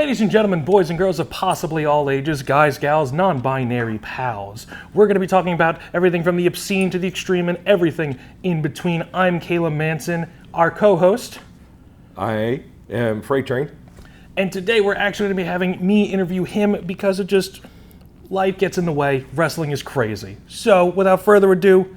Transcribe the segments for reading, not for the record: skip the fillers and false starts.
Ladies and gentlemen, boys and girls of possibly all ages, guys, gals, non-binary pals, we're going to be talking about everything from the obscene to the extreme and everything in between. I'm Caleb Manson, our co-host. I am Freight Train. And today we're actually going to be having me interview him because it just, life gets in the way, wrestling is crazy. So, without further ado,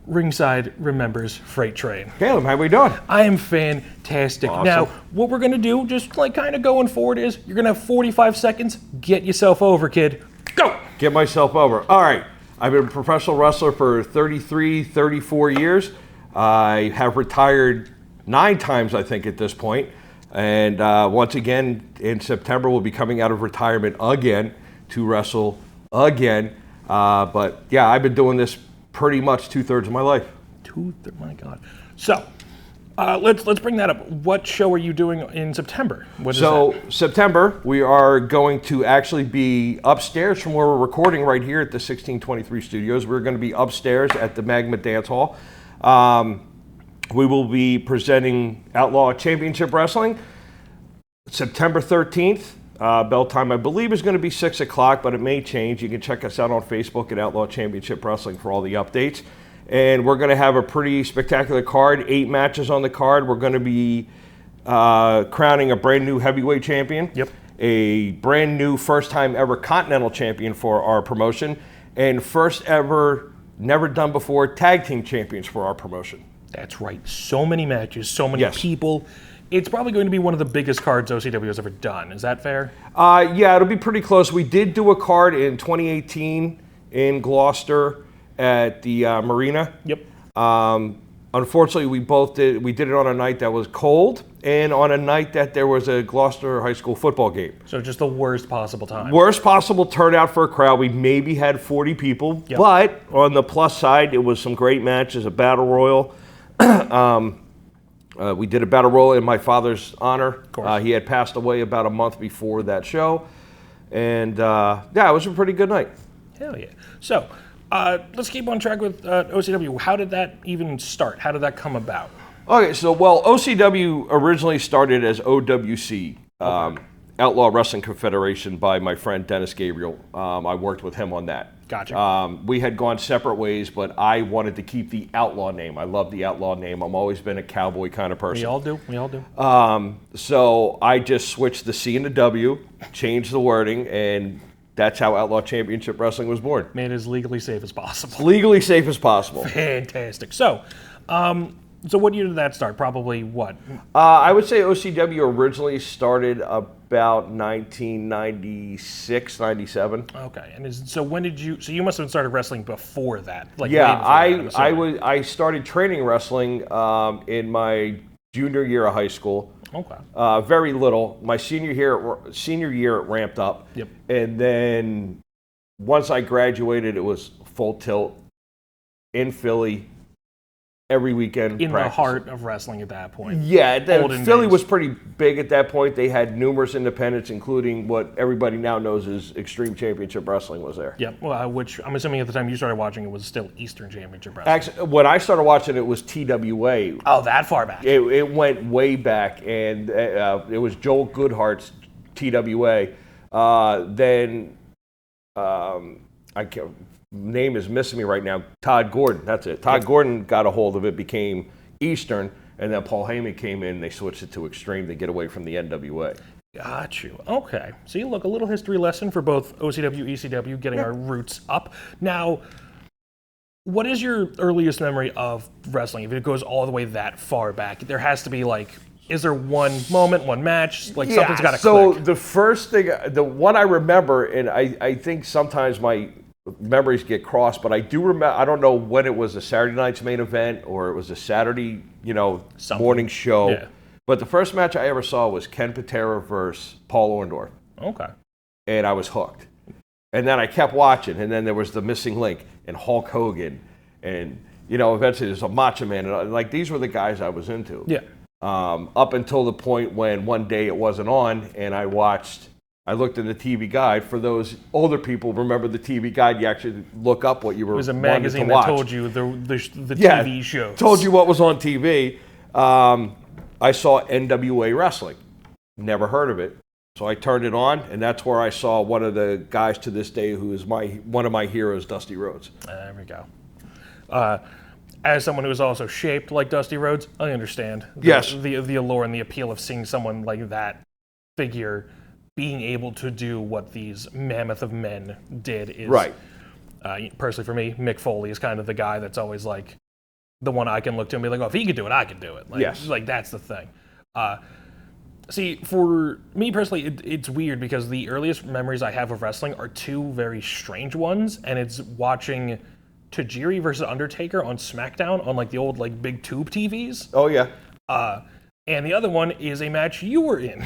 Ringside Remembers Freight Train. Caleb, how we doing? I am fantastic. Awesome. Now, what we're going to do, just like kind of going forward, is you're going to have 45 seconds. Get yourself over, kid. Go! Get myself over. All right. I've been a professional wrestler for 33, 34 years. I have retired 9 times, I think, at this point. And once again, in September, we'll be coming out of retirement again to wrestle again. But yeah, I've been doing this pretty much 2/3 of my life. My God. So, let's bring that up. What show are you doing in September? What is that? September, we are going to actually be upstairs from where we're recording right here at the 1623 Studios. We're going to be upstairs at the Magma Dance Hall. We will be presenting Outlaw Championship Wrestling September 13th. Bell time, I believe, is going to be 6 o'clock, but it may change. You can check us out on Facebook at Outlaw Championship Wrestling for all the updates. And we're going to have a pretty spectacular card, 8 matches on the card. We're going to be crowning a brand new heavyweight champion, a brand new first time ever Continental champion for our promotion, and first ever, never done before, tag team champions for our promotion. That's right. So many matches, so many people. It's probably going to be one of the biggest cards OCW has ever done. Is that fair? Yeah, it'll be pretty close. We did do a card in 2018 in Gloucester at the Marina. Unfortunately, we did it on a night that was cold and on a night that there was a Gloucester High School football game. So just the worst possible time. Worst possible turnout for a crowd. We maybe had 40 people, but on the plus side, it was some great matches, a battle royal. We did a battle royal in my father's honor. He had passed away about a month before that show. And yeah, it was a pretty good night. Hell yeah. So let's keep on track with OCW. How did that even start? How did that come about? Okay, so OCW originally started as OWC, Outlaw Wrestling Confederation, by my friend Dennis Gabriel. I worked with him on that. Gotcha. We had gone separate ways, but I wanted to keep the Outlaw name. I love the Outlaw name. I've always been a cowboy kind of person. We all do. So I just switched the C and the W, changed the wording, and that's how Outlaw Championship Wrestling was born. Made it as legally safe as possible. Legally safe as possible. Fantastic. So what year did that start? Probably what? I would say OCW originally started about 1996, 97. Okay. And when did you? So you must have started wrestling before that. I started training wrestling in my junior year of high school. Okay. Very little. My senior year it ramped up. And then once I graduated, it was full tilt in Philly. Every weekend in the heart of wrestling at that point. Yeah, Philly was pretty big at that point. They had numerous independents, including what everybody now knows as Extreme Championship Wrestling was there. Well, which I'm assuming at the time you started watching it was still Eastern Championship Wrestling. Actually, when I started watching it was TWA. Oh, that far back. It went way back, and it was Joel Goodhart's TWA. Name is missing me right now. Todd Gordon, that's it. Todd Gordon got a hold of it, became Eastern, and then Paul Heyman came in. They switched it to Extreme to get away from the NWA. Got you. Okay. See, look, a little history lesson for both OCW, ECW, getting our roots up. Now, what is your earliest memory of wrestling? If it goes all the way that far back, there has to be is there one moment, one match, something's got to click? So the first thing, the one I remember, and I think sometimes my memories get crossed, but I do remember, I don't know when it was a Saturday night's main event or it was a Saturday, morning show. Yeah. But the first match I ever saw was Ken Patera versus Paul Orndorff. Okay. And I was hooked. And then I kept watching, and then there was the missing link, and Hulk Hogan, and, eventually there's a Macho Man, and these were the guys I was into. Yeah. Up until the point when one day it wasn't on, and I looked in the TV guide. For those older people, remember the TV guide, you actually look up what you were wanting to watch. It was a magazine that told you the TV shows. Told you what was on TV. I saw NWA Wrestling. Never heard of it. So I turned it on, and that's where I saw one of the guys to this day who is one of my heroes, Dusty Rhodes. There we go. As someone who is also shaped like Dusty Rhodes, I understand the allure and the appeal of seeing someone like that figure being able to do what these mammoth of men did. Is right. Personally, for me, Mick Foley is kind of the guy that's always like the one I can look to and be like, oh, if he could do it, I could do it. Like, yes. Like, that's the thing. See, for me personally, it's weird because the earliest memories I have of wrestling are two very strange ones, and it's watching Tajiri versus Undertaker on SmackDown on like the old like big tube TVs. Oh yeah. And the other one is a match you were in.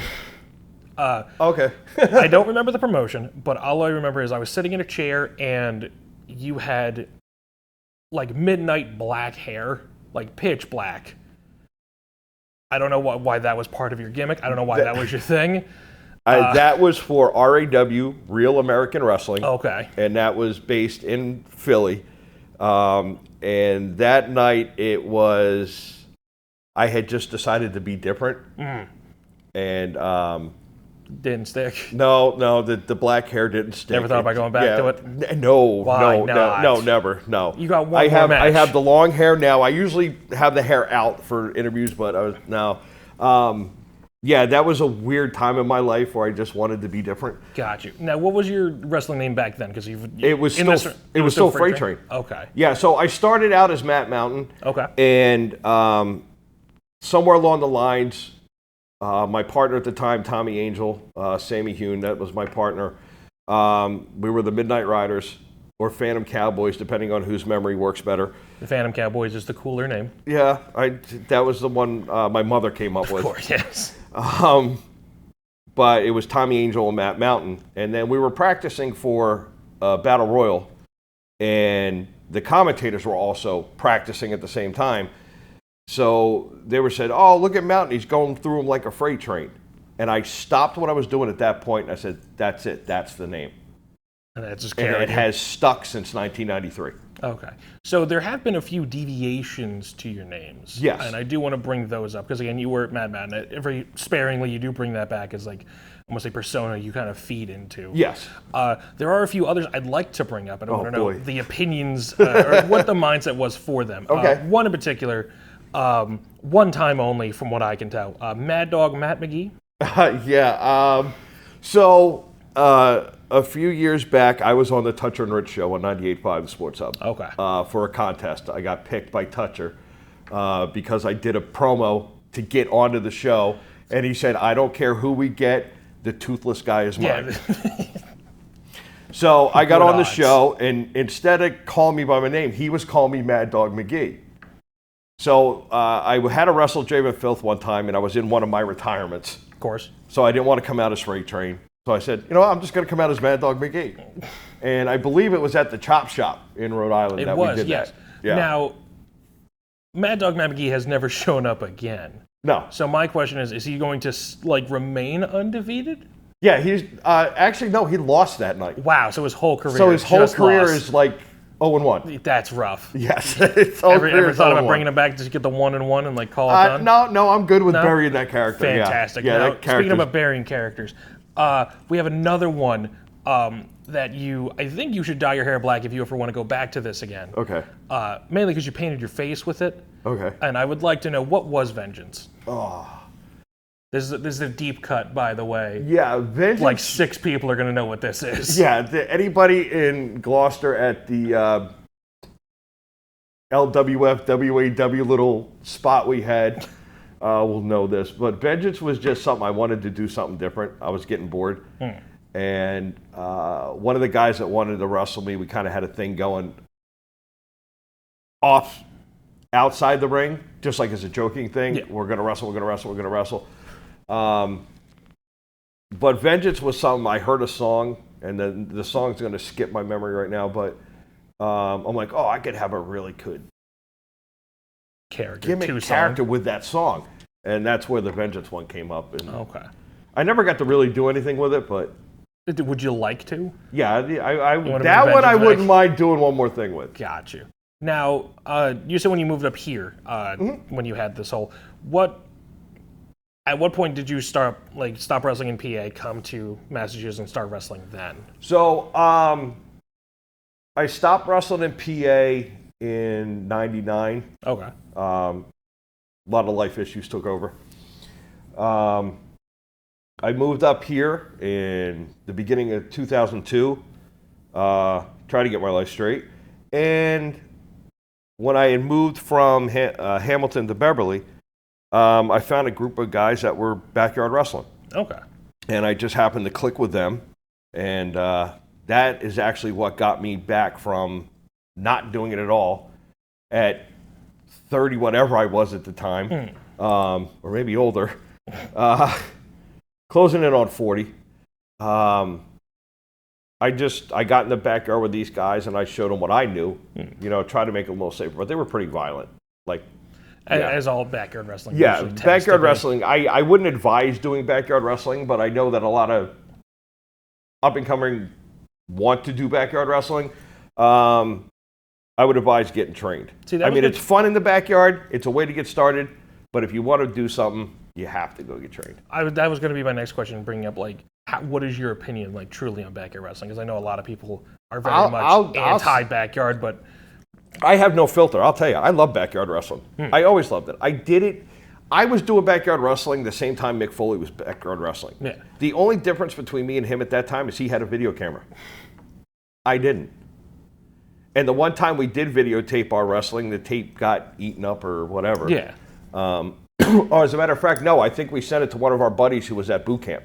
Okay. I don't remember the promotion, but all I remember is I was sitting in a chair and you had like midnight black hair, like pitch black. I don't know why that was part of your gimmick. I don't know why that was your thing. That was for RAW, Real American Wrestling. Okay. And that was based in Philly. And that night I had just decided to be different. And didn't stick. No, the black hair didn't stick. Never thought about going back to it? No, Why not? no, never, no. You got one more match. I have the long hair now. I usually have the hair out for interviews, but yeah, that was a weird time in my life where I just wanted to be different. Got you. Now, what was your wrestling name back then? Because it was still Freight Train. Okay. Yeah, so I started out as Matt Mountain. Okay. And somewhere along the lines, my partner at the time, Tommy Angel, Sammy Hune, that was my partner. We were the Midnight Riders or Phantom Cowboys, depending on whose memory works better. The Phantom Cowboys is the cooler name. Yeah, that was the one my mother came up with. Of course, yes. But it was Tommy Angel and Matt Mountain. And then we were practicing for Battle Royal, and the commentators were also practicing at the same time. So they were said, oh, look at Mountain. He's going through him like a freight train. And I stopped what I was doing at that point, and I said, that's it. That's the name. And that just carried. And it has stuck since 1993. Okay. So there have been a few deviations to your names. Yes. And I do want to bring those up, because again, you were Mad Mountain. Very sparingly, you do bring that back as like almost a persona you kind of feed into. Yes. There are a few others I'd like to bring up. I don't want to know the opinions or what the mindset was for them. Okay. One in particular, one time only from what I can tell. Mad Dog Matt McGee. Yeah. A few years back, I was on the Toucher and Rich show on 98.5, the Sports Hub. Okay. For a contest. I got picked by Toucher because I did a promo to get onto the show, and he said, I don't care who we get, the toothless guy is mine. Yeah. So I got on the show, and instead of calling me by my name, he was calling me Mad Dog McGee. So I had to wrestle Draven Filth one time, and I was in one of my retirements. Of course. So I didn't want to come out as Freight Train. So I said, I'm just going to come out as Mad Dog McGee. And I believe it was at the Chop Shop in Rhode Island that we did yes. that. Yeah. Now, Mad Dog Matt McGee has never shown up again. No. So my question is he going to remain undefeated? Yeah, he's actually, no, he lost that night. Wow, so his whole career So his whole career is like 0-1. That's rough. Yes. Ever thought about bringing him back to just get the 1-1 and like call it done? No, I'm good with burying that character. Fantastic. Yeah, now, that character. Speaking about burying characters, we have another one that I think you should dye your hair black if you ever want to go back to this again. Okay. Mainly because you painted your face with it. Okay. And I would like to know, what was Vengeance? Oh. This is a deep cut, by the way. Yeah, Vengeance. Like 6 people are going to know what this is. Yeah, anybody in Gloucester at the LWF, WAW little spot we had will know this. But Vengeance was just something I wanted to do something different. I was getting bored. And one of the guys that wanted to wrestle me, we kind of had a thing going outside the ring, just like as a joking thing. Yeah. We're going to wrestle. But Vengeance was something, I heard a song, and then the song's going to skip my memory right now, but I'm like, I could have a really good character with that song. And that's where the Vengeance one came up. And okay. I never got to really do anything with it, but... Would you like to? Yeah, that one I wouldn't mind doing one more thing with. Got you. Now, you said when you moved up here, when you had this whole... At what point did you stop wrestling in PA, come to Massachusetts, and start wrestling then? So I stopped wrestling in PA in '99. Okay. A lot of life issues took over. I moved up here in the beginning of 2002, try to get my life straight. And when I had moved from Hamilton to Beverly, I found a group of guys that were backyard wrestling. Okay. And I just happened to click with them. And that is actually what got me back from not doing it at all at 30, whatever I was at the time, or maybe older, closing in on 40. I got in the backyard with these guys and I showed them what I knew, tried to make it a little safer, but they were pretty violent. As all backyard wrestling. Yeah, backyard wrestling. I wouldn't advise doing backyard wrestling, but I know that a lot of up and coming want to do backyard wrestling. I would advise getting trained. It's fun in the backyard. It's a way to get started, but if you want to do something, you have to go get trained. That was going to be my next question, bringing up what is your opinion truly on backyard wrestling? Because I know a lot of people are very much anti-backyard, but I have no filter. I'll tell you, I love backyard wrestling. I always loved it. I did it. I was doing backyard wrestling the same time Mick Foley was backyard wrestling. Yeah. The only difference between me and him at that time is he had a video camera. I didn't. And the one time we did videotape our wrestling, the tape got eaten up or whatever. Yeah. As a matter of fact, no, I think we sent it to one of our buddies who was at boot camp.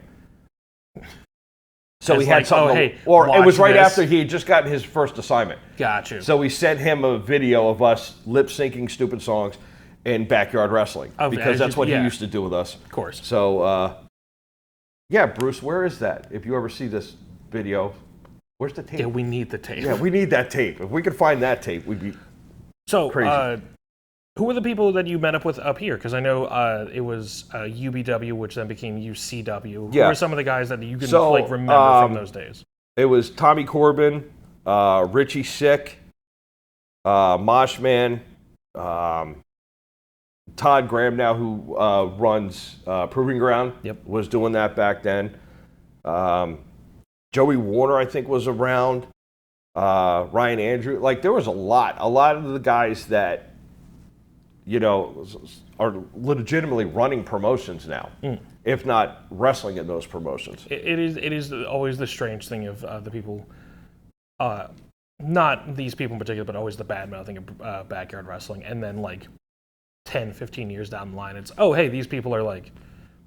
So he had something, or it was right after he had just gotten his first assignment. Got you. So we sent him a video of us lip syncing stupid songs in backyard wrestling because that's what he used to do with us. Of course. So, Bruce, where is that? If you ever see this video, where's the tape? Yeah, we need the tape. Yeah, we need that tape. If we could find that tape, we'd be crazy. Who were the people that you met up with up here? Because I know it was UBW, which then became UCW. Yeah. Who were some of the guys that you can remember from those days? It was Tommy Corbin, Richie Sick, Moshman, Todd Graham now, who runs Proving Ground, was doing that back then. Joey Warner, I think, was around. Ryan Andrew. There was a lot of the guys that are legitimately running promotions now, if not wrestling in those promotions. It is always the strange thing of the people, not these people in particular, but always the bad mouthing of backyard wrestling. And then 10, 15 years down the line, it's, oh, hey, these people are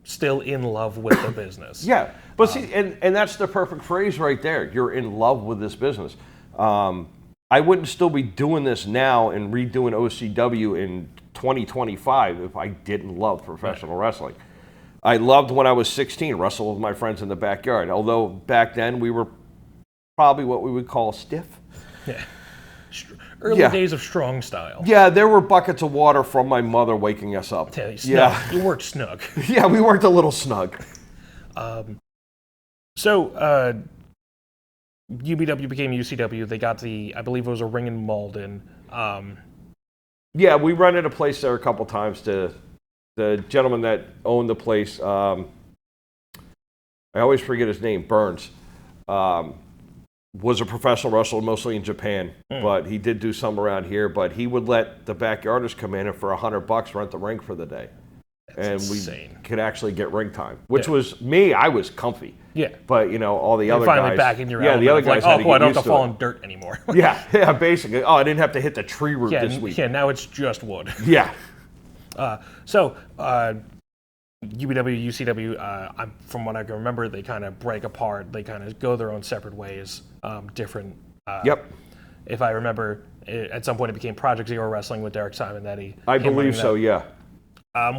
still in love with the business. Yeah, but see, and that's the perfect phrase right there. You're in love with this business. I wouldn't still be doing this now and redoing OCW in 2025 if I didn't love professional wrestling. I loved when I was 16, wrestle with my friends in the backyard. Although back then we were probably what we would call stiff. Yeah. Early days of strong style. Yeah, there were buckets of water from my mother waking us up. You worked snug. Yeah, we worked a little snug. UBW became UCW. They got I believe it was a ring in Malden. Yeah, we rented a place there a couple times to the gentleman that owned the place. I always forget his name, Burns. Was a professional wrestler mostly in Japan, but he did do some around here. But he would let the backyarders come in and for $100 rent the ring for the day. That's insane. We could actually get ring time, which was me. I was comfy. Yeah. But all the other finally guys. back in your the other guys. I don't have to fall in dirt anymore. yeah, basically. Oh, I didn't have to hit the tree root this week. Yeah, now it's just wood. Yeah. UBW, UCW, from what I can remember, they kind of break apart. They kind of go their own separate ways. Different. If I remember, at some point it became Project Zero Wrestling with Derek Simonetti. I believe so, yeah.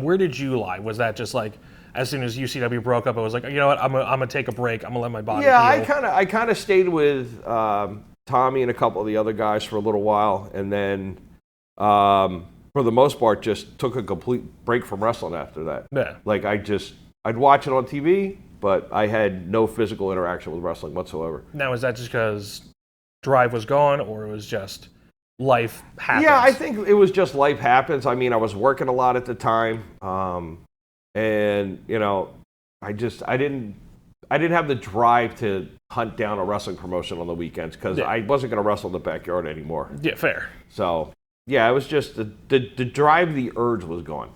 Where did you lie? Was that just as soon as UCW broke up, it was you know what, I'm gonna take a break. I'm gonna let my body heal. I kind of stayed with Tommy and a couple of the other guys for a little while, and then for the most part, just took a complete break from wrestling after that. Yeah. I'd watch it on TV, but I had no physical interaction with wrestling whatsoever. Now, is that just because Drive was gone, or it was just life happens? Yeah, I think it was just life happens. I mean, I was working a lot at the time, And, I didn't have the drive to hunt down a wrestling promotion on the weekends because I wasn't going to wrestle in the backyard anymore. Yeah, fair. So, yeah, it was just the drive, the urge was gone.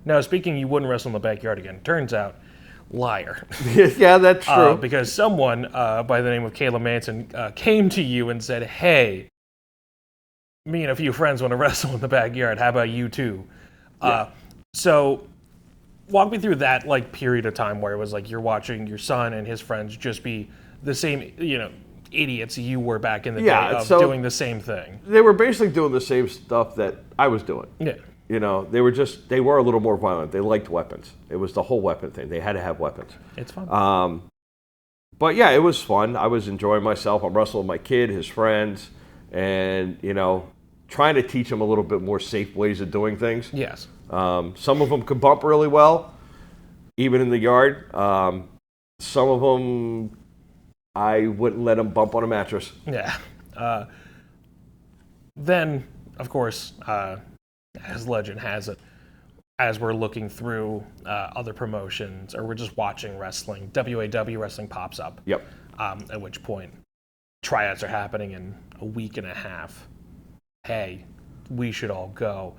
Now, speaking, you wouldn't wrestle in the backyard again. Turns out, liar. Yeah, that's true. Because someone by the name of Kayla Manson came to you and said, hey, me and a few friends want to wrestle in the backyard. How about you too? So walk me through that period of time where it was you're watching your son and his friends just be the same, idiots you were back in the day of doing the same thing. They were basically doing the same stuff that I was doing. Yeah. They were a little more violent. They liked weapons. It was the whole weapon thing. They had to have weapons. It's fun. But yeah, it was fun. I was enjoying myself. I'm wrestling with my kid, his friends, and, trying to teach them a little bit more safe ways of doing things. Yes. Some of them could bump really well, even in the yard. Some of them, I wouldn't let them bump on a mattress. Yeah. Then, of course, as legend has it, as we're looking through other promotions or we're just watching wrestling, WAW wrestling pops up. Yep. At which point, tryouts are happening in a week and a half. Hey, we should all go.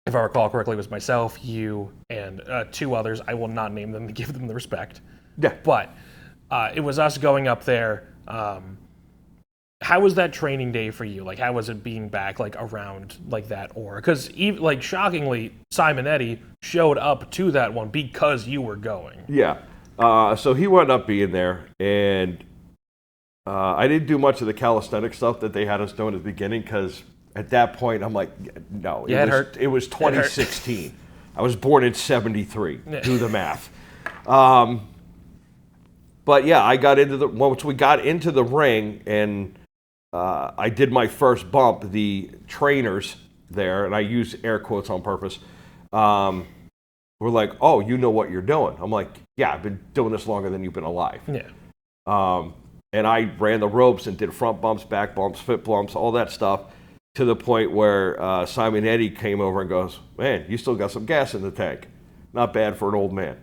If I recall correctly, it was myself, you, and 2 others. I will not name them to give them the respect. Yeah. But it was us going up there. How was that training day for you? How was it being back around that aura? Because shockingly, Simonetti showed up to that one because you were going. Yeah. So he wound up being there, and I didn't do much of the calisthenic stuff that they had us doing at the beginning because at that point I'm like, no. It was 2016. I was born in 73. Do the math. But yeah, once we got into the ring and I did my first bump, the trainers there, and I use air quotes on purpose, were like, oh, you know what you're doing. I'm like, yeah, I've been doing this longer than you've been alive. Yeah. And I ran the ropes and did front bumps, back bumps, foot bumps, all that stuff, to the point where Simonetti came over and goes, man, you still got some gas in the tank. Not bad for an old man.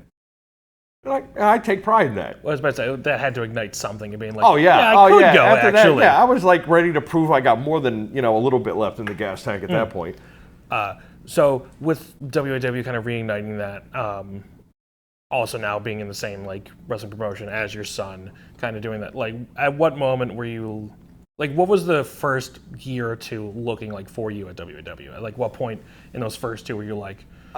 And I take pride in that. Well, I was about to say, that had to ignite something and being like, oh, yeah. I could go, After actually. That, yeah, I was ready to prove I got more than, a little bit left in the gas tank at that point. So with WAW kind of reigniting that, also now being in the same wrestling promotion as your son, kind of doing that, at what moment were you, what was the first year or two looking like for you at WAW? At what point in those first 2 were you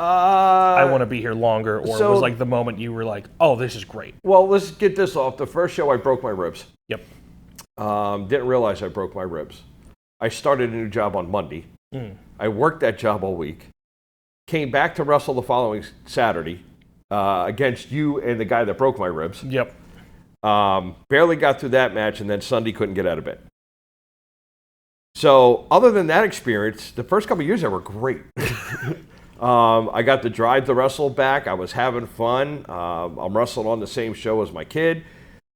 I want to be here longer, or was the moment you were oh, this is great? Well, let's get this off. The first show, I broke my ribs. Yep. Didn't realize I broke my ribs. I started a new job on Monday. I worked that job all week. Came back to wrestle the following Saturday against you and the guy that broke my ribs. Yep. Barely got through that match, and then Sunday couldn't get out of bed. So other than that experience, the first couple of years, they were great. I got to drive the wrestle back. I was having fun. I'm wrestling on the same show as my kid.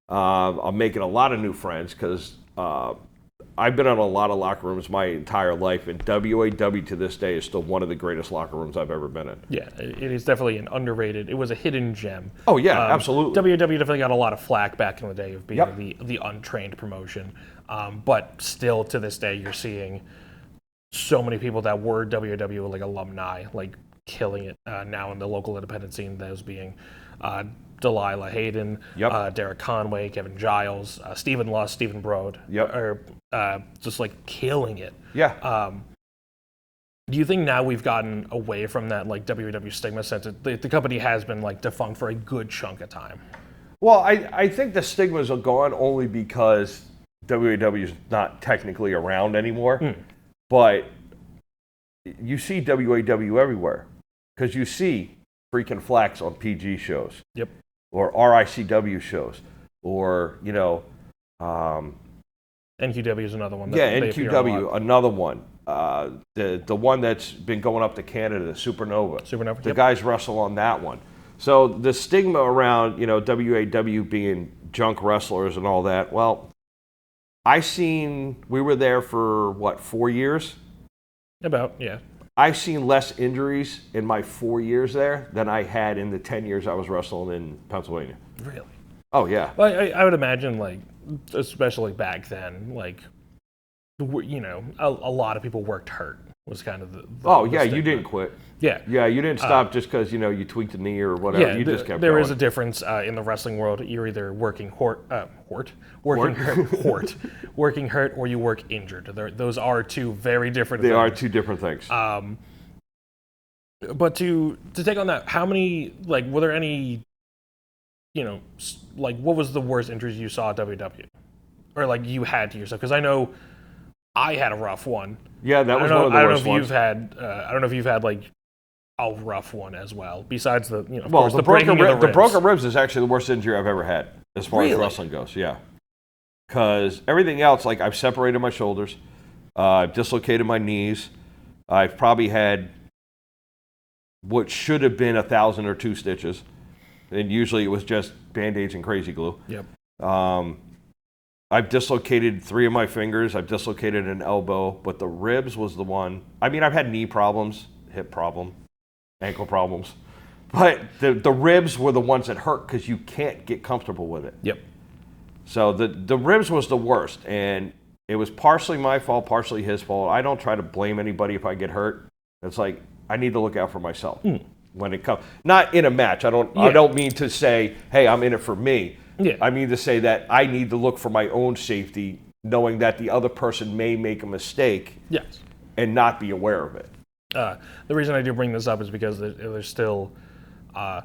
I'm making a lot of new friends because I've been in a lot of locker rooms my entire life, and WAW to this day is still one of the greatest locker rooms I've ever been in. Yeah, it is definitely an underrated. It was a hidden gem. Oh yeah, absolutely. WAW definitely got a lot of flack back in the day of being the untrained promotion, but still to this day you're seeing so many people that were WAW alumni killing it now in the local independent scene. Those being Delilah Hayden, Derek Conway, Kevin Giles, Stephen Luss, Stephen Broad, are just killing it. Yeah. Do you think now we've gotten away from that WAW stigma since the company has been defunct for a good chunk of time? Well, I think the stigmas are gone only because WAW is not technically around anymore. But you see WAW everywhere because you see freaking Flax on PG shows. Yep. Or RICW shows. Or, NQW is another one. NQW, another one. The one that's been going up to Canada, the Supernova. The guys wrestle on that one. So the stigma around, WAW being junk wrestlers and all that, well, we were there for, 4 years? About, yeah. I've seen less injuries in my 4 years there than I had in the 10 years I was wrestling in Pennsylvania. Really? Oh, yeah. Well, I would imagine, like, especially back then, like, you know, a lot of people worked hurt was kind of the Oh, the yeah, you stigma. didn't quit. Yeah. Yeah, you didn't stop just because, you know, you tweaked a knee or whatever. Yeah, You just kept there going. is a difference in the wrestling world. You're either working working hurt, or you work injured. Those are two very different They things. are two different things. But to take on that, how many, like, were there any, you know, like, what was the worst injuries you saw at WW? Or, like, you had to yourself? Because I know I had a rough one. Yeah, that was one of the worst ones. I don't know if you've had, like, a rough one as well, besides the, you know, of Well, course, the breaking of the ribs. broken ribs is actually the worst injury I've ever had, as far as wrestling goes, yeah. Because everything else, like, I've separated my shoulders, I've dislocated my knees, I've probably had what should have been 1,000 or 2 stitches, and usually it was just Band-Aids and crazy glue. Yep. I've dislocated 3 of my fingers, I've dislocated an elbow, but the ribs was the one. I mean, I've had knee problems, hip problem, ankle problems, but the ribs were the ones that hurt because you can't get comfortable with it. Yep. So the ribs was the worst, and it was partially my fault, partially his fault. I don't try to blame anybody if I get hurt. It's like, I need to look out for myself when it comes. Not in a match. I don't mean to say, hey, I'm in it for me. Yeah. I mean to say that I need to look for my own safety, knowing that the other person may make a mistake Yes. and not be aware of it. The reason I do bring this up is because there's still a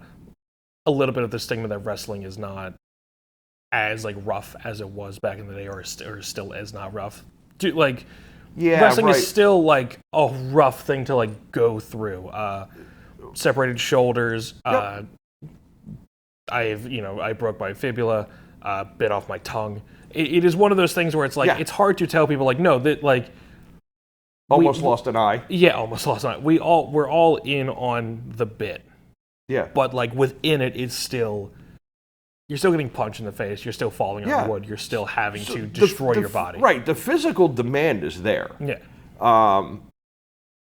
little bit of the stigma that wrestling is not as, like, rough as it was back in the day, or still is not rough. Wrestling is still, like, a rough thing to, like, go through. Separated shoulders. Yep. I broke my fibula, bit off my tongue. It is one of those things where it's like, it's hard to tell people, like, no, that, like, almost lost an eye. Yeah, almost lost an eye. We're all in on the bit. Yeah. But, like, within it, it's still, you're still getting punched in the face. You're still falling on wood. You're still having to destroy your body. Right. The physical demand is there. Yeah.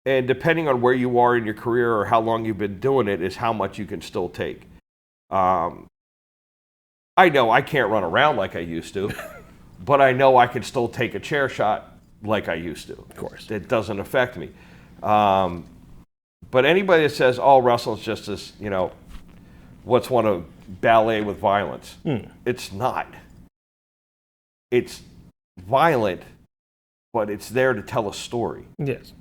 And depending on where you are in your career or how long you've been doing it is how much you can still take. I know I can't run around like I used to, but I know I can still take a chair shot like I used to. Of course. It doesn't affect me. But anybody that says, oh, wrestling's just this, you know, what's one of ballet with violence? It's not. It's violent, but it's there to tell a story. Yes.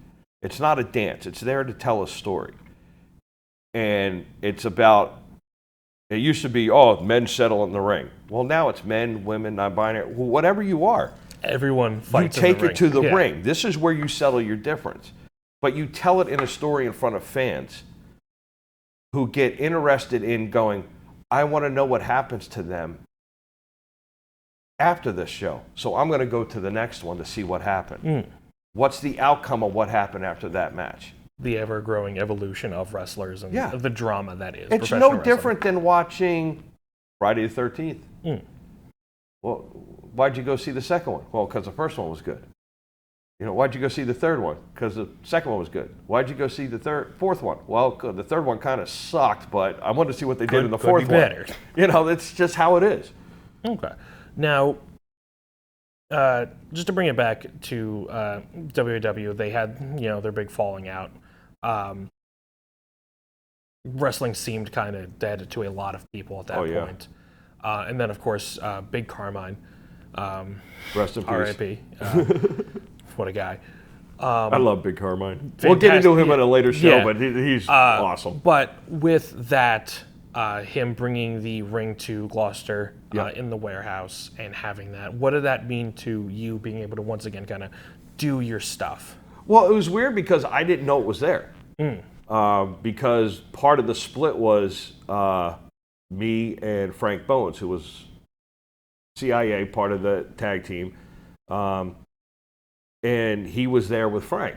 It's not a dance. It's there to tell a story. And it's about, it used to be, oh, men settle in the ring. Well, now it's men, women, non-binary, whatever you are. Everyone fights You take in the it to the ring. ring. This is where you settle your difference. But you tell it in a story in front of fans who get interested in going, I want to know what happens to them after this show. So I'm going to go to the next one to see what happened. What's the outcome of what happened after that match? The ever-growing evolution of wrestlers and the drama that is. It's no different than watching Friday the 13th. Well, why'd you go see the second one? Well, because the first one was good. You know, why'd you go see the third one? Because the second one was good. Why'd you go see the fourth one? Well, the third one kind of sucked, but I wanted to see what they did in the fourth one. You know, that's just how it is. Okay. Now, just to bring it back to WAW, they had, you know, their big falling out. Wrestling seemed kind of dead to a lot of people at that point. And then, of course, Big Carmine. Rest in peace. R.I.P. What a guy. I love Big Carmine. We'll get into him at a later show, but he's awesome. But with that, him bringing the ring to Gloucester in the warehouse and having that, what did that mean to you being able to once again kind of do your stuff? Well, it was weird because I didn't know it was there. Because part of the split was me and Frank Bones, who was CIA, part of the tag team. And he was there with Frank.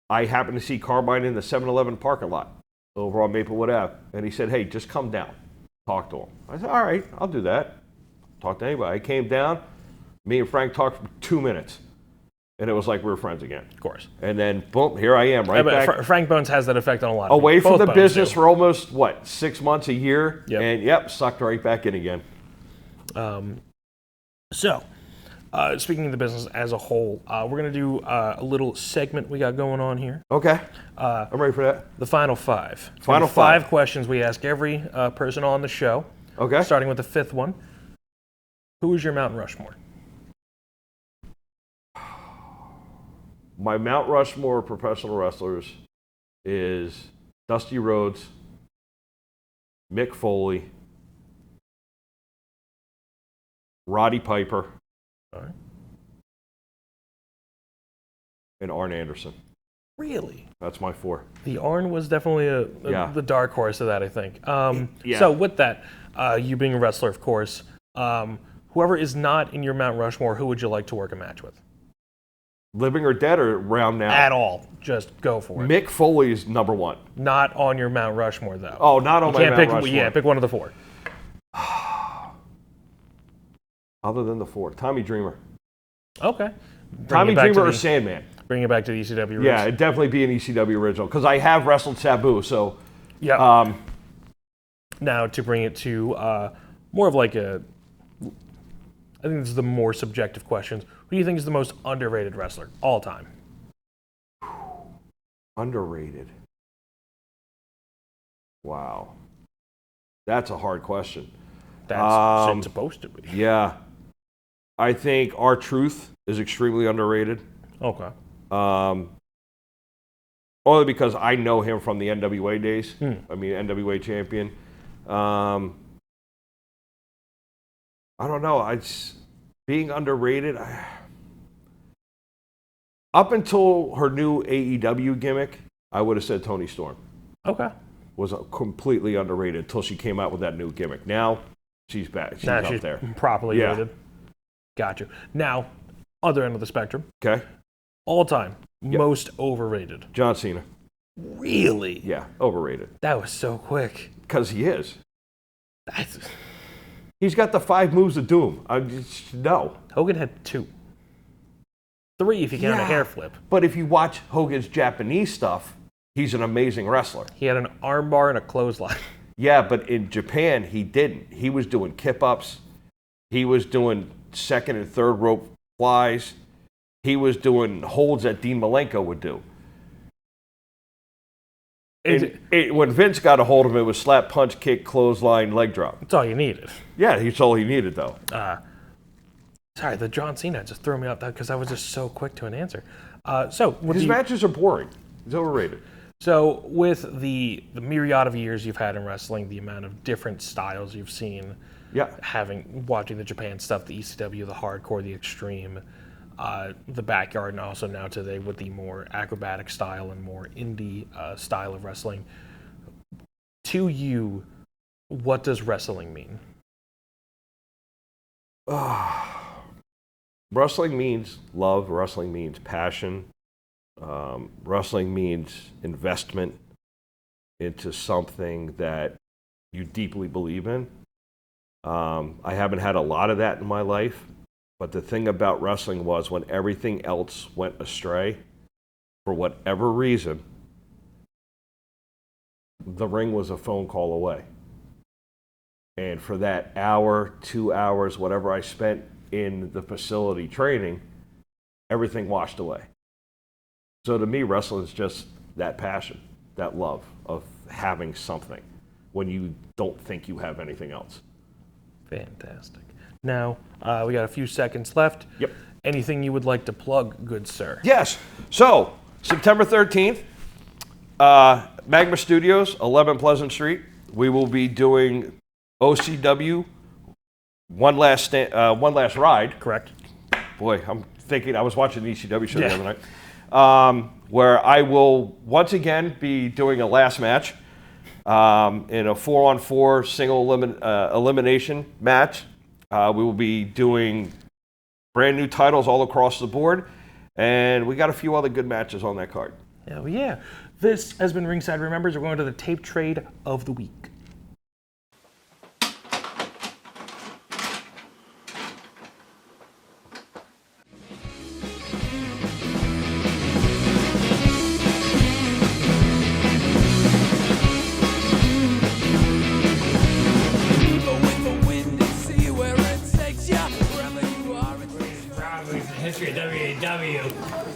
I happened to see Carmine in the 7-Eleven parking lot over on Maplewood Ave. And he said, hey, just come down. Talk to him. I said, all right, I'll do that. Talk to anybody. I came down. Me and Frank talked for 2 minutes. And it was like we were friends again. Of course. And then, boom, here I am, right back. Frank Bones has that effect on a lot of Away people. from the Both Bones business do. for almost, 6 months, a year? Yep. And, sucked right back in again. So, speaking of the business as a whole, we're going to do a little segment we got going on here. Okay. I'm ready for that. The Final Five. It's Final gonna be five five. questions we ask every person on the show. Okay. Starting with the fifth one. Who is your Mount Rushmore? My Mount Rushmore of professional wrestlers is Dusty Rhodes, Mick Foley, Roddy Piper, All right. and Arn Anderson. Really? That's my 4. The Arn was definitely Yeah. the dark horse of that, I think. Yeah. So with that, you being a wrestler, of course, whoever is not in your Mount Rushmore, who would you like to work a match with? Living or dead or around now? At all. Just go for it. Mick Foley is number 1. Not on your Mount Rushmore, though. Oh, not on my Can't Mount pick, Rushmore. Yeah, pick one of the 4. Other than the 4. Tommy Dreamer. Okay. Tommy Dreamer or Sandman. Bring it back to the ECW roots. Yeah, it'd definitely be an ECW original because I have wrestled Sabu, so. Yeah. Now, to bring it to more of like a, I think this is the more subjective questions. Who do you think is the most underrated wrestler all time? Underrated. Wow. That's a hard question. That's it's supposed to be. Yeah. I think R-Truth is extremely underrated. Okay. Only because I know him from the NWA days. Hmm. I mean, NWA champion. I don't know. Being underrated. Up until her new AEW gimmick, I would have said Toni Storm Okay. was completely underrated until she came out with that new gimmick. Now she's back. She's Now up she's there. properly Yeah. rated. Got you. Now, other end of the spectrum, Okay. all time, Yep. most overrated. John Cena. Really? Yeah, overrated. That was so quick. Because he is. That's, He's got the 5 moves of doom. I just no. Hogan had 2. 3 if you count a hair flip. But if you watch Hogan's Japanese stuff, he's an amazing wrestler. He had an armbar and a clothesline. Yeah, but in Japan, he didn't. He was doing kip-ups. He was doing second and third rope flies. He was doing holds that Dean Malenko would do. When Vince got a hold of it, it was slap, punch, kick, clothesline, leg drop. That's all you needed. Yeah, he's all he needed, though. Sorry, the John Cena just threw me off because I was just so quick to an answer. With His matches are boring. He's overrated. So with the myriad of years you've had in wrestling, the amount of different styles you've seen, Yeah. watching the Japan stuff, the ECW, the hardcore, the extreme, the backyard, and also now today with the more acrobatic style and more indie style of wrestling. To you, what does wrestling mean? Wrestling means love. Wrestling means passion. Wrestling means investment into something that you deeply believe in. I haven't had a lot of that in my life, but the thing about wrestling was when everything else went astray, for whatever reason, the ring was a phone call away. And for that hour, 2 hours, whatever I spent in the facility training, everything washed away. So to me, wrestling is just that passion, that love of having something when you don't think you have anything else. Fantastic. Now, we got a few seconds left. Yep. Anything you would like to plug, good sir? Yes. So, September 13th, Magma Studios, 11 Pleasant Street. We will be doing OCW, One Last Ride. Correct. Boy, I'm thinking, I was watching the ECW show the other night, where I will once again be doing a last match in a 4-on-4 single elimination match. We will be doing brand new titles all across the board, and we got a few other good matches on that card. Hell yeah. This has been Ringside Remembers. We're going to the tape trade of the week. history of WAW.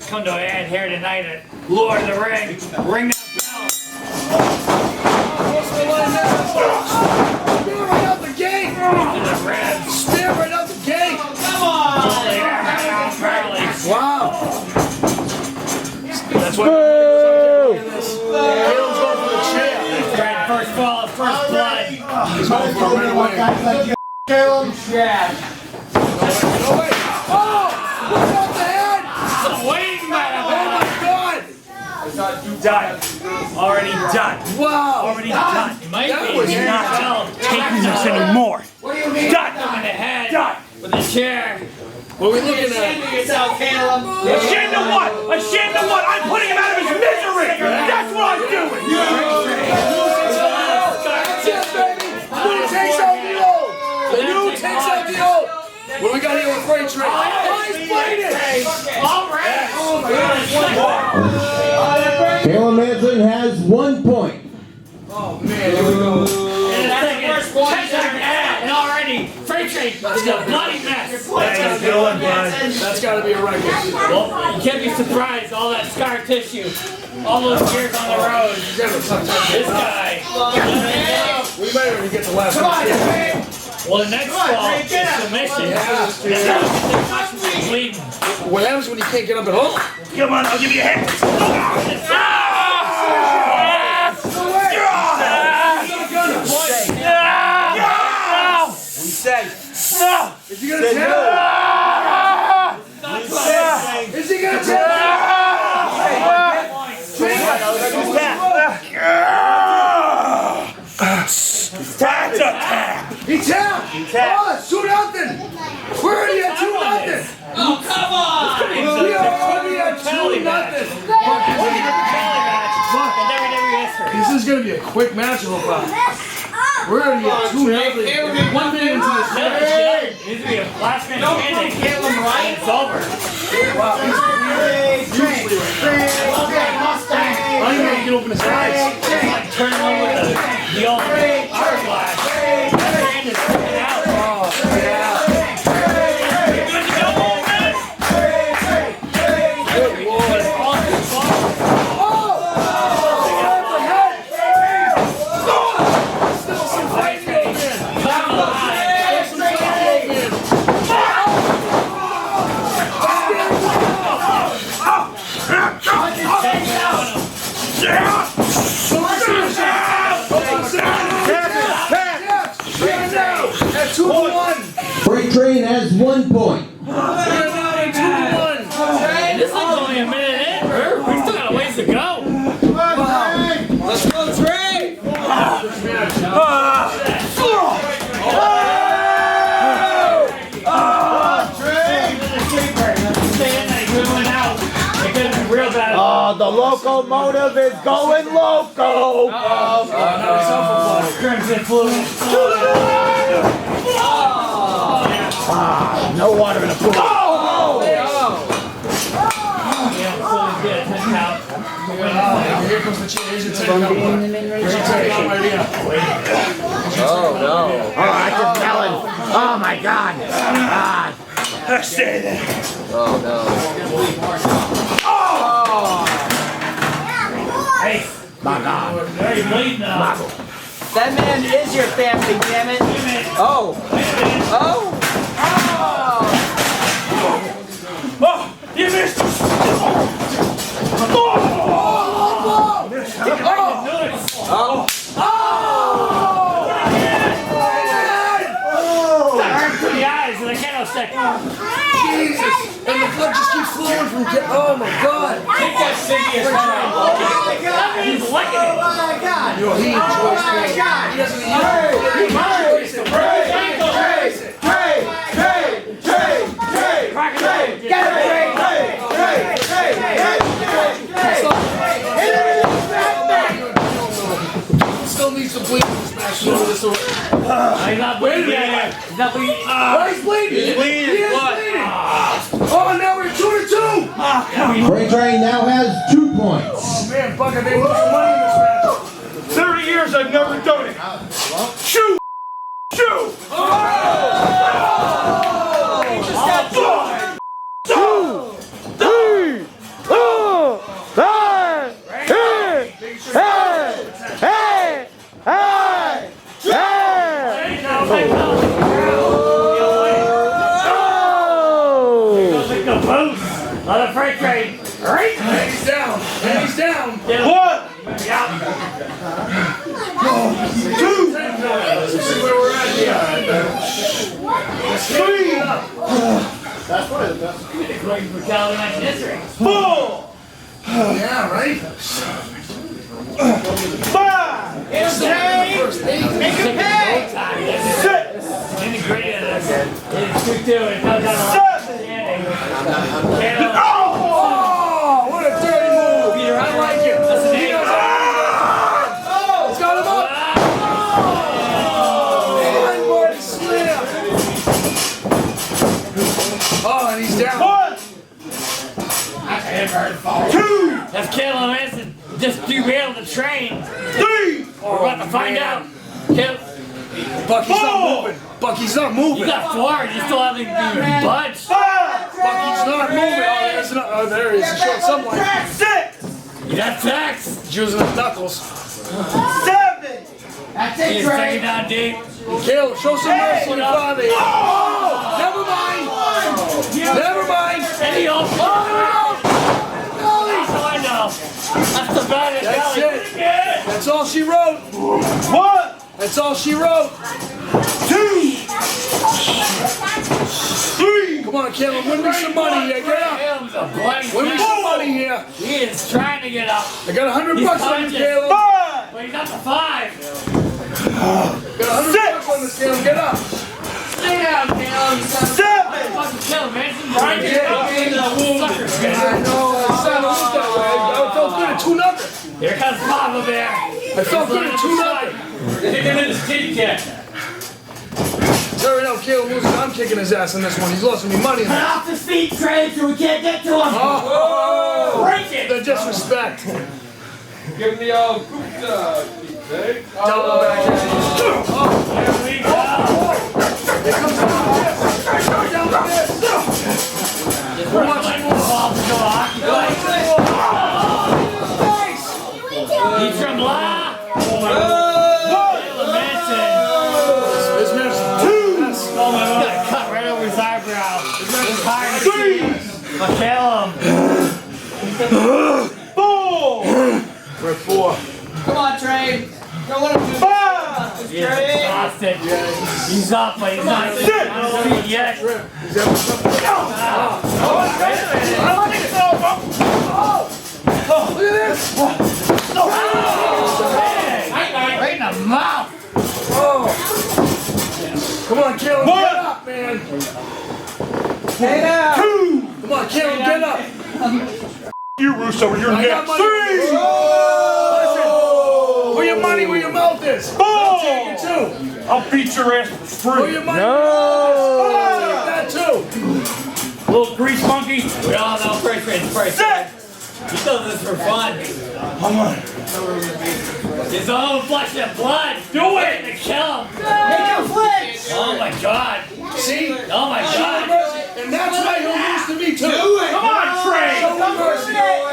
Come to an end here tonight at Lord of the Ring. Ring that bell. Spear right out the gate! Spear right out the gate! Come on! Wow! That's what Caleb's going for the chair. Right, first fall, first blood. He's going for it right away. Caleb. Yeah. No way! Oh! Look out the head! Waiting by the Oh my God! Done. Already done. Wow! Already done. Might That be. was You're not taking this anymore. What do you mean? Done. On the head. Done. With the chair. What are we looking at? Yourself, Caleb. Ashamed of what? Ashamed of what? I'm putting him out of his misery! That's what I'm doing! That's it, baby! New takes out the old! The new takes out the old! What do we got here with Freight Train? Oh, he's playing it! All right. Oh my God! Caleb Manson has 1 point. Oh man, here we go. That's the first one. And already, Freight Train is a bloody mess. That's got to be a record. Well, you can't be surprised. All that scar tissue, all those years on the road. This guy. We might already get the last one. Well, the next fall is submission. Bleeding. What happens when you can't get up at all? Come on, I'll give you a hand. We say. Is he gonna tell? Is he gonna tell? That's a tap. He tapped. Oh, it's 2-0. We're already at 2-0. Oh, come on! We are already at 2-0. This is gonna be a quick match, Lopez. We're already at 2-0. 1 minute into this match. It needs to be a last man standing. It's over. Wow, he's usually I don't even know if he can open his eyes. It's like turning over the old hourglass. That hand is sticking out. Oh, yeah. At 2-1. Freight Train has 1 point. We're now at 2-1. This is only a minute in. We still got a ways to go. Let's go, Trey. Oh, the locomotive is going loco. Crimson fluid. No water in the pool. Here comes the chair. Here's your take out. Here's your take out right here. Oh, I can smell it. Oh my God. Stay there. Hey, My God. very bleeding now. That man is your family, damn it. Oh. Oh. Oh, you missed. To the eyes of the candlestick. Jesus. And the blood just keeps flowing from. Oh my God. Take that Cynthia He's licking it. Yo, he enjoys pain. He doesn't even he enjoys it. Still needs to bleed in this match. He's not bleeding yet. He's not bleeding. Oh, he's bleeding. He is bleeding. Oh, now we're 2-2. Freight Train now has 2 points. Oh man, Buck, I made some money in this match. 30 years I've never done it. Shoot! Shoot! He just got 2. freight train. Right? And he's down. And he's down. One, Yeah. two, Let's see where we're at here. three, Looking for Calvin history. 4, Yeah, right? 5, First eight. six, Integrated this. It's 2-2. It comes out of 7. Caleb. Oh, what a dirty move. Peter, I like it. That's an He eight. does everything. He's got him up. Blindboard slam. Oh, and he's down. 1, 2, That's Caleb Manson. Just derailed the train. 3, We're about to find out. Caleb, Bucky's not moving. Bucky's not you moving. got 4. You still haven't even budged. 5, Bucky's not moving. Oh, there he is. He's showing some light. 6, You got 6. He's using his knuckles. 7. That's it, He's Trey. taking down deep. Caleb, show some mercy to your father. Oh! Never mind. Never mind. And he opened. Oh, That's all I know. That's the baddest that's Kelly. it. That's all she wrote. 1, That's all she wrote. 2, 3, Come on, Caleb, win me some money here. Get up. Caleb's a blank Win me man. some money here. He is trying to get up. I got $100 He's on you, conscious. Caleb. 5, But he's up to 5. Got $100 on this, Caleb. Get up. Stay down, Caleb. 7, Fucking Caleb Manson. Trying to get up into the sucker I spin. know. I sounded that way. I felt good at 2-0. Here comes Papa Bear. I felt good at 2-0. Kick him in his kitty cat. Sorry, no, Caleb loses. I'm kicking his ass on this one. He's lost me money. Get off his feet, Trey, so we can't get to him. Oh, Break it. the disrespect. Give him the old Double back. There we go. Here comes the fist. Go down the fist. Just like the ball to go hockey play. Nice. He's from La. Caleb Manson. This man's Oh my God. Got a cut right over his eyebrow. It's hard to see. Caleb. 4, We're at 4. Come on, Trey. Don't let him do 5, He's exhausted. He's up, but he's not on his feet yet. He's having something. Wait a minute. Look at this. Right in the mouth. Oh. Come on, Caleb. One. Get up, man. Stay down. 2, Come on, Caleb. Get up. you Russo, you're I got next. money. 3, Listen. Put your money where your mouth is. 4, I'll take it too. I'll beat your ass for Put free. your money I'll take that too. Little grease monkey. We all know price. 6, He does this for fun. His own flesh and blood. Do it to kill him. Make him flinch. Oh my God. See? Oh my God. And that's why he'll lose to me too. come on, Trey. Show him mercy. That's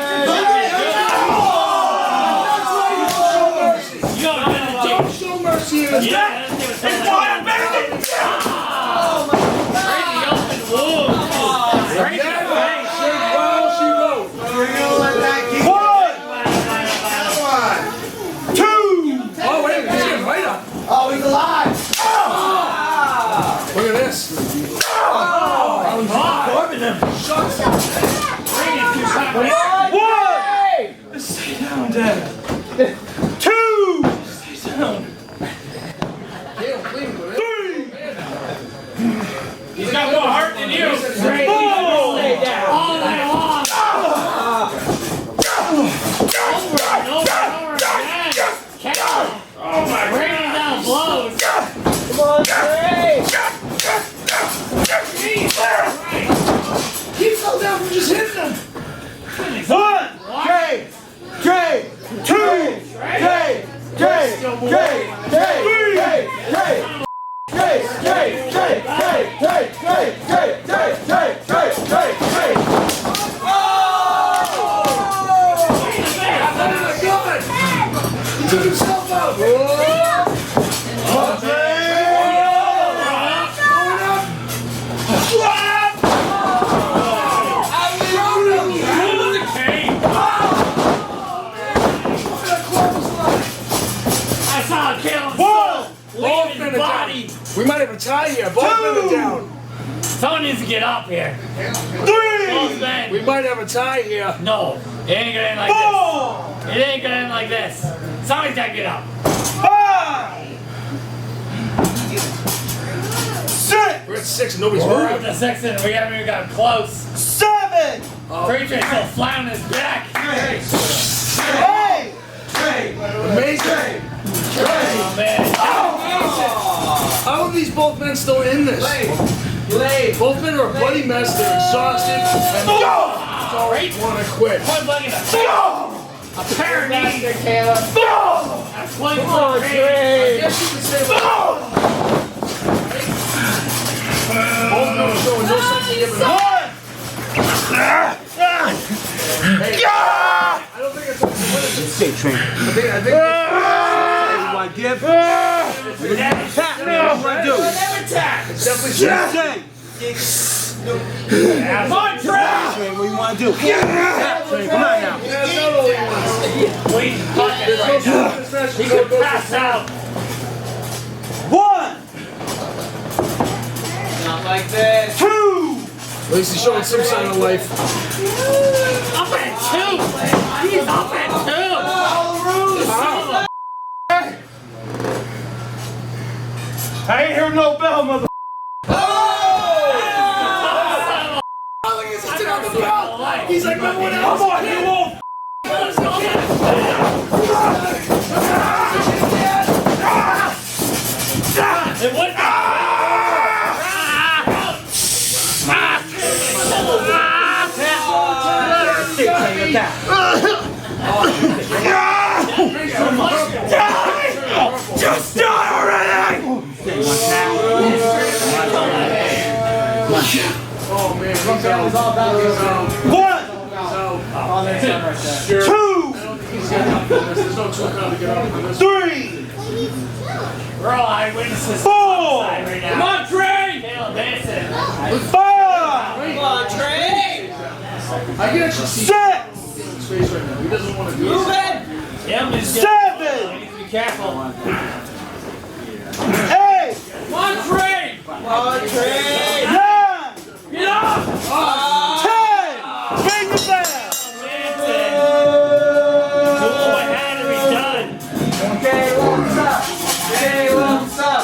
why you show mercy. You know what I'm gonna Don't show mercy in this. Yeah, let's do it. It's why I'm better than Right in the open wound. Right in the face. All she wrote. 1, 2, Oh, wait, he's getting right up. Oh, he's alive. Look at this. Corbin him. Bring it to top. 1. Stay down, Dad. 2, stay down. Caleb, clean with it. 3, He's got more heart than you. 4, All night long. Over and over and over again. Caleb. Oh my God. Raining down blows. Come on, Trey. Keep so down from just hitting him. 1, Trey. Trey. 2, Trey. Trey. Trey. Trey. Trey. Trey. Trey. Trey. Trey. Trey. Trey. Trey. Trey. Trey. Trey. Trey. Trey. He took himself out. might have a tie here. Both men are down. Someone needs to get up here. 3. Both men. We might have a tie here. No, it ain't gonna end like 4. this. It ain't gonna end like this. Somebody's gotta get up. 5. 6. We're at 6 and nobody's We're up moving. to 6 and we haven't even got close. 7. Preacher's still flat on his back. 8. Amazing. Oh man. How are these both men still in this? Both men are a bloody mess. They're exhausted. And Great. want to quit. One leg in the face. A pair of knees. A swing for I guess you could say like, both men are showing no sense of giving up. Hey, I don't think it's a Stay trained. I think You want to give? Tap me. What you want to do? it's definitely Stay. Come on, Trey. Train. What you want to do? Tap train. Come on now. Please, bucket right now. He could pass out. 1. Not like this. 2. At least he's showing some sign of life. Up at 2. He's up at 2. I ain't hear no bell, mother. He's like, no one else. Come on, you won't. It was Just die already! Oh man, he's out. He's out. 1. Sure. 2. He's got enough for this. There's no two count to get up on this. 3. We're all eyewitnesses. 4. Right now. Come on, Trey! Caleb Mason. 5. Come on, Trey! I can actually see 6. his face right now. He doesn't want to do Move this. it! Caleb is 7. He needs to be careful. 8. Come on, Trey! Come on, Trey! 9. Get up! 10. Bring the bell. Manson. Do what had to be done. Hey, what's up? Hey, what's up?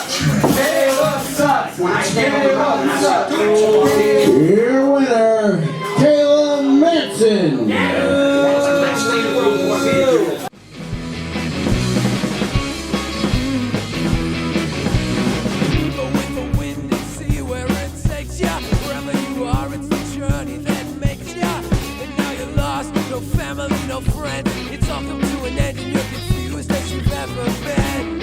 Hey, what's up? Hey, what's up? Your winner, Caleb Manson. Go with the wind and see where it takes ya. Wherever you are, it's the journey that makes ya. And now you're lost, no family, no friends. It's all come to an end and you're confused as you've ever been.